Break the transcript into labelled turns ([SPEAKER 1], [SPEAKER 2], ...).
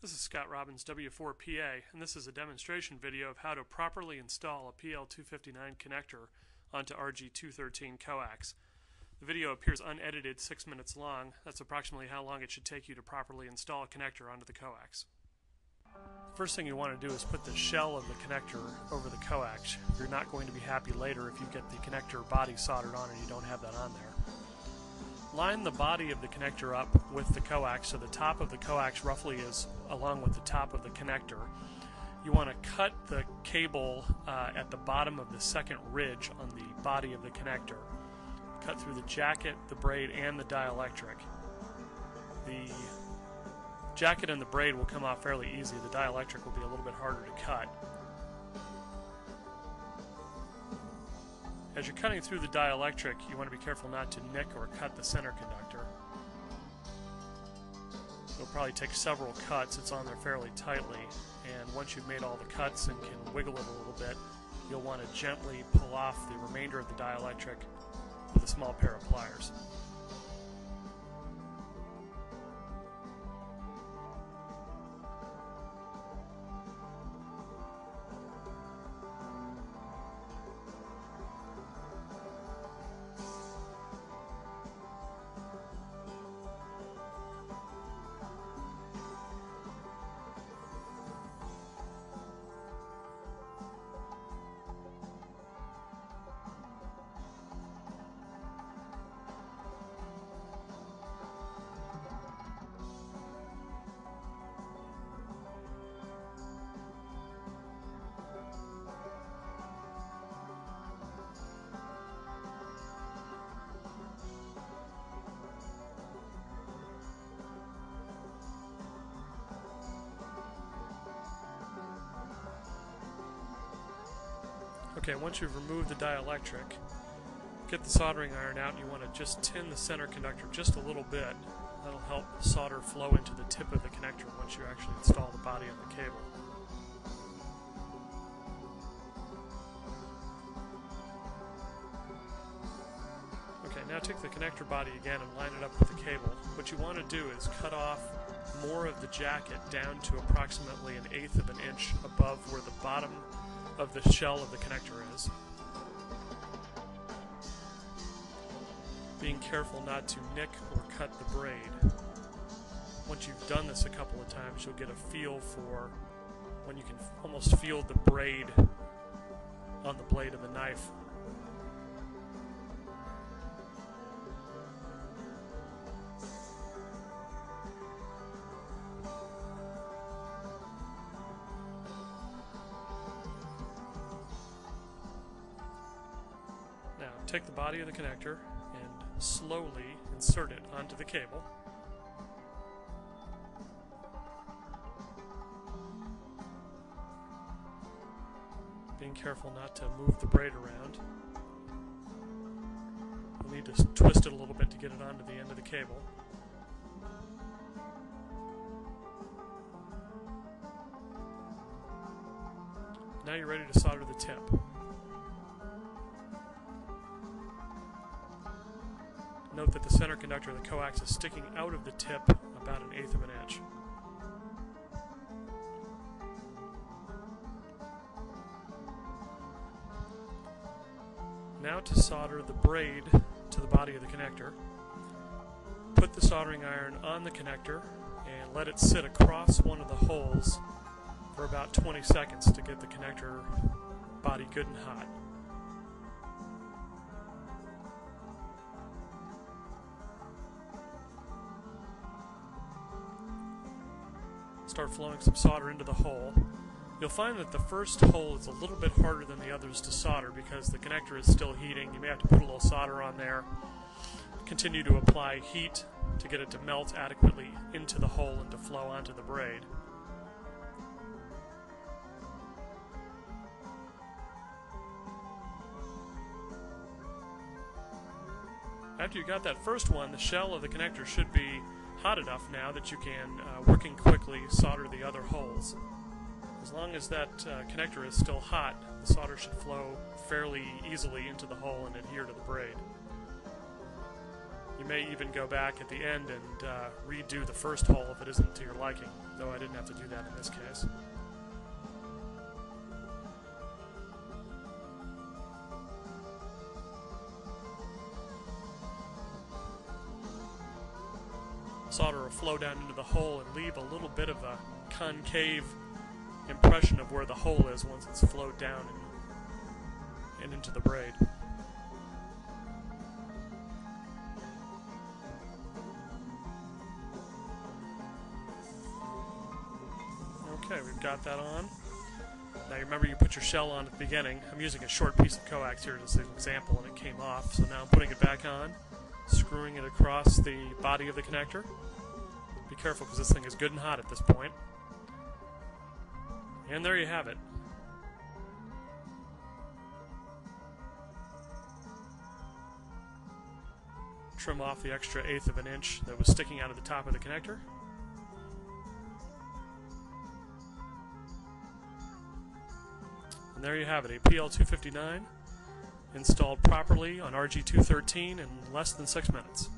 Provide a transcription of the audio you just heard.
[SPEAKER 1] This is Scott Robbins, W4PA, and this is a demonstration video of how to properly install a PL259 connector onto RG213 coax. The video appears unedited, 6 minutes long. That's approximately how long it should take you to properly install a connector onto the coax. The first thing you want to do is put the shell of the connector over the coax. You're not going to be happy later if you get the connector body soldered on and you don't have that on there. Line the body of the connector up with the coax so the top of the coax roughly is along with the top of the connector. You want to cut the cable at the bottom of the second ridge on the body of the connector. Cut through the jacket, the braid, and the dielectric. The jacket and the braid will come off fairly easy. The dielectric will be a little bit harder to cut. As you're cutting through the dielectric, you want to be careful not to nick or cut the center conductor. It'll probably take several cuts. It's on there fairly tightly, and once you've made all the cuts and can wiggle it a little bit, you'll want to gently pull off the remainder of the dielectric with a small pair of pliers. Okay, once you've removed the dielectric, get the soldering iron out and you want to just tin the center conductor just a little bit. That'll help solder flow into the tip of the connector once you actually install the body on the cable. Okay, now take the connector body again and line it up with the cable. What you want to do is cut off more of the jacket down to approximately 1/8 of an inch above where the bottom of the shell of the connector is. Being careful not to nick or cut the braid. Once you've done this a couple of times, you'll get a feel for when you can almost feel the braid on the blade of the knife. Now, take the body of the connector and slowly insert it onto the cable. Being careful not to move the braid around. You'll need to twist it a little bit to get it onto the end of the cable. Now you're ready to solder the tip. Note that the center conductor of the coax is sticking out of the tip about 1/8 of an inch. Now to solder the braid to the body of the connector. Put the soldering iron on the connector and let it sit across one of the holes for about 20 seconds to get the connector body good and hot. Start flowing some solder into the hole. You'll find that the first hole is a little bit harder than the others to solder because the connector is still heating. You may have to put a little solder on there. Continue to apply heat to get it to melt adequately into the hole and to flow onto the braid. After you got that first one, the shell of the connector should be hot enough now that you can, working quickly, solder the other holes. As long as that connector is still hot, the solder should flow fairly easily into the hole and adhere to the braid. You may even go back at the end and redo the first hole if it isn't to your liking, though I didn't have to do that in this case. Solder will flow down into the hole and leave a little bit of a concave impression of where the hole is once it's flowed down and into the braid. Okay, we've got that on. Now you remember you put your shell on at the beginning. I'm using a short piece of coax here as an example, and it came off. So now I'm putting it back on, screwing it across the body of the connector. Be careful because this thing is good and hot at this point. And there you have it. Trim off the extra 1/8 of an inch that was sticking out of the top of the connector. And there you have it, a PL259 installed properly on RG213 in less than 6 minutes.